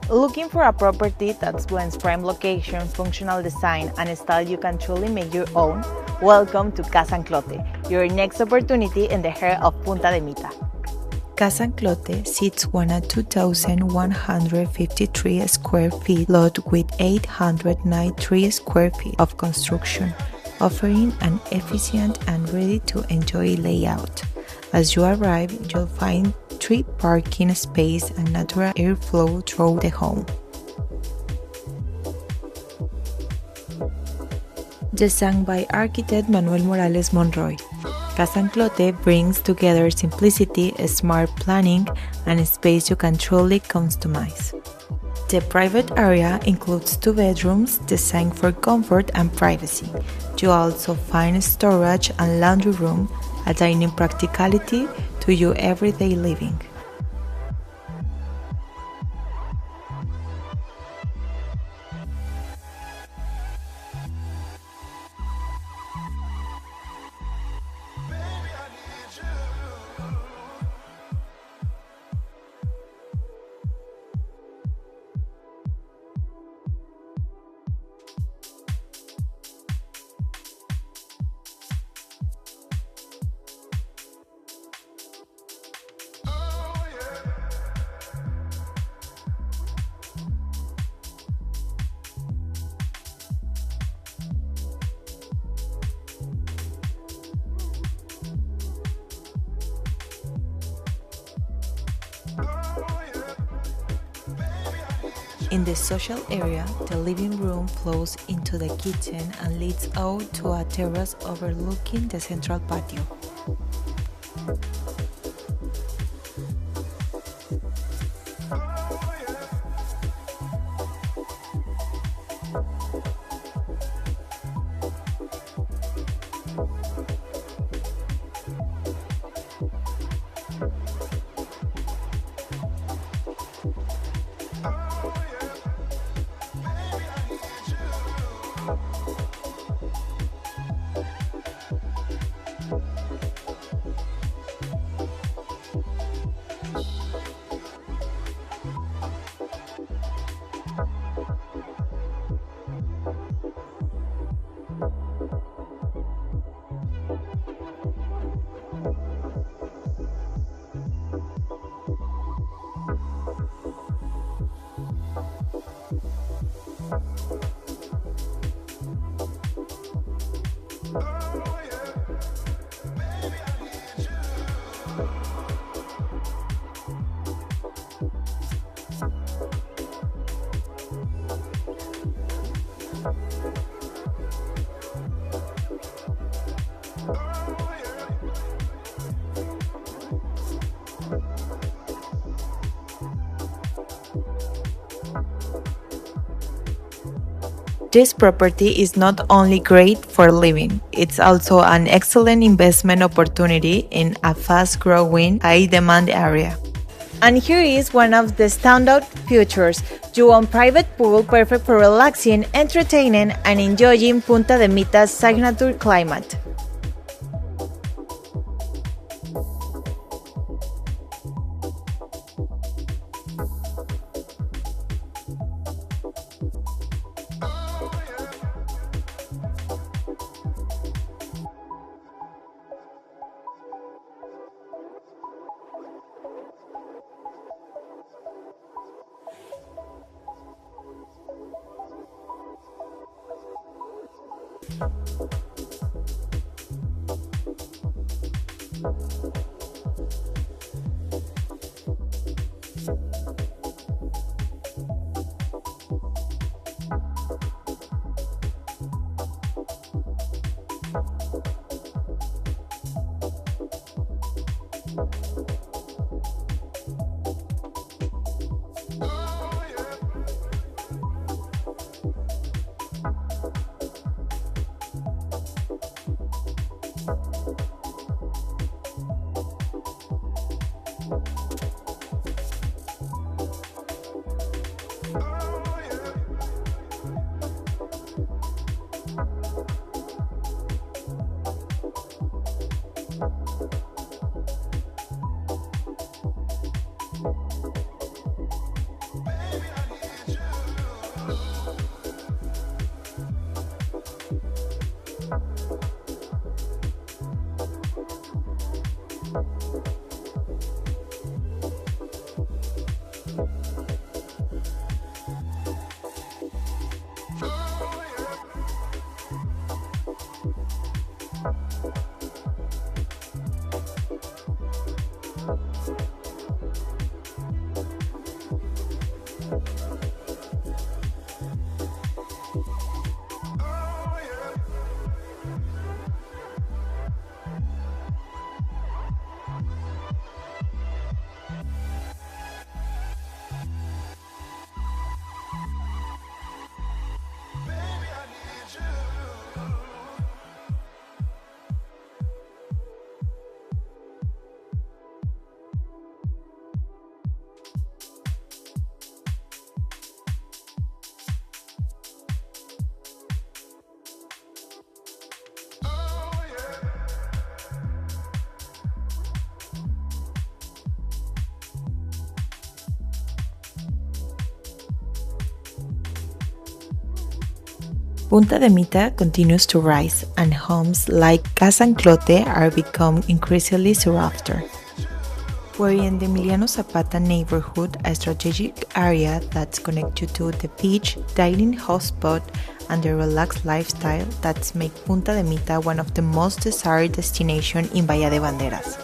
Looking for a property that blends prime location, functional design, and a style you can truly make your own? Welcome to Casa Anclote, your next opportunity in the heart of Punta de Mita. Casa Anclote sits on a 2,153 square feet lot with 893 square feet of construction, offering an efficient and ready-to-enjoy layout. As you arrive, you'll find 3 parking spaces and natural airflow through the home. Designed by architect Manuel Morales Monroy, Casa Anclote brings together simplicity, smart planning, and a space you can truly customize. The private area includes 2 bedrooms designed for comfort and privacy. You also find storage and laundry room, adding practicality to your everyday living. In the social area, the living room flows into the kitchen and leads out to a terrace overlooking the central patio. This property is not only great for living, it's also an excellent investment opportunity in a fast-growing, high-demand area. And here is one of the standout features. You own private pool perfect for relaxing, entertaining, and enjoying Punta de Mita's signature climate. Punta de Mita continues to rise, and homes like Casa Anclote are becoming increasingly sought after. We're in the Emiliano Zapata neighborhood, a strategic area that's connected to the beach, dining hotspot, and the relaxed lifestyle that's make Punta de Mita one of the most desired destinations in Bahía de Banderas.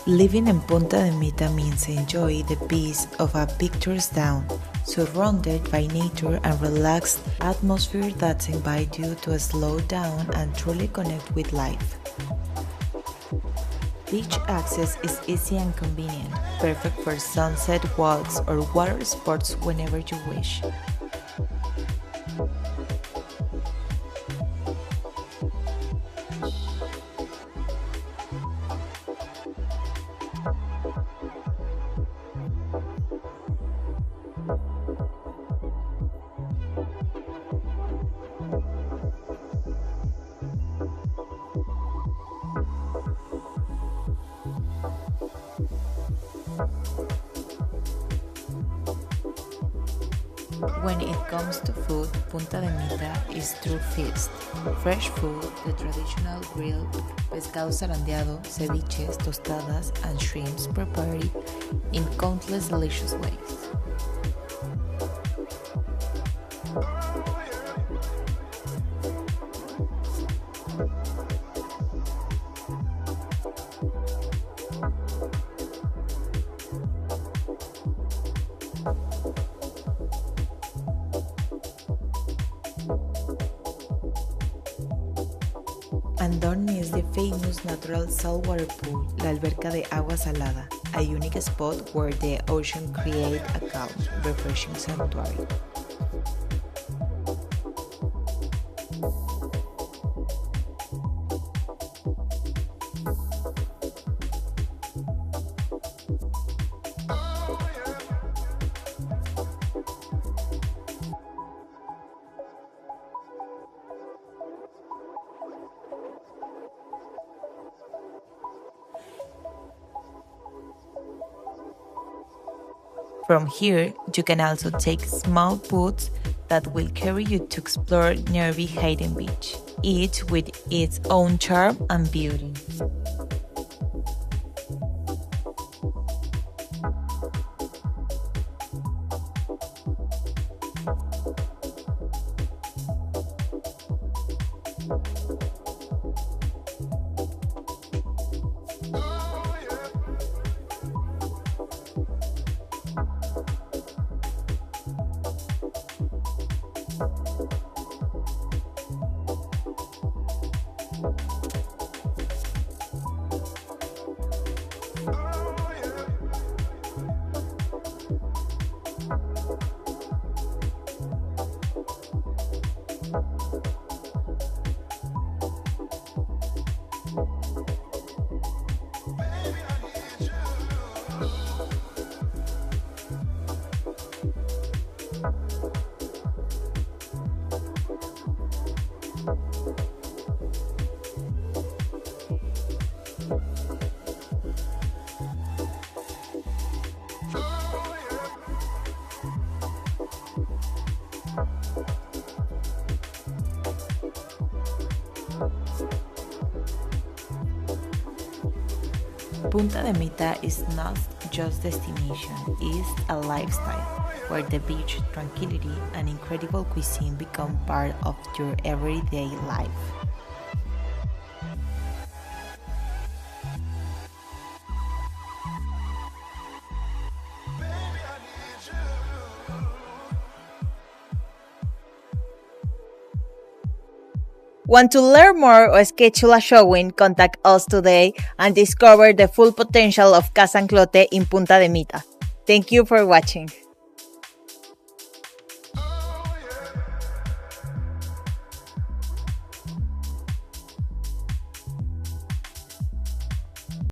Living in Punta de Mita means enjoy the peace of a picturesque town, surrounded by nature and relaxed atmosphere that invites you to slow down and truly connect with life. Beach access is easy and convenient, perfect for sunset walks or water sports whenever you wish. When it comes to food, Punta de Mita is true feast. Fresh food, the traditional grilled pescado zarandeado, ceviches, tostadas, and shrimps prepared in countless delicious ways. And don't miss the famous natural saltwater pool, La Alberca de Agua Salada, a unique spot where the ocean creates a calm, refreshing sanctuary. From here, you can also take small boats that will carry you to explore nearby Hayden Beach, each with its own charm and beauty. Punta de Mita is not just destination, it's a lifestyle where the beach, tranquility, and incredible cuisine become part of your everyday life. Want to learn more or schedule a showing? Contact us today and discover the full potential of Casa Anclote in Punta de Mita. Thank you for watching.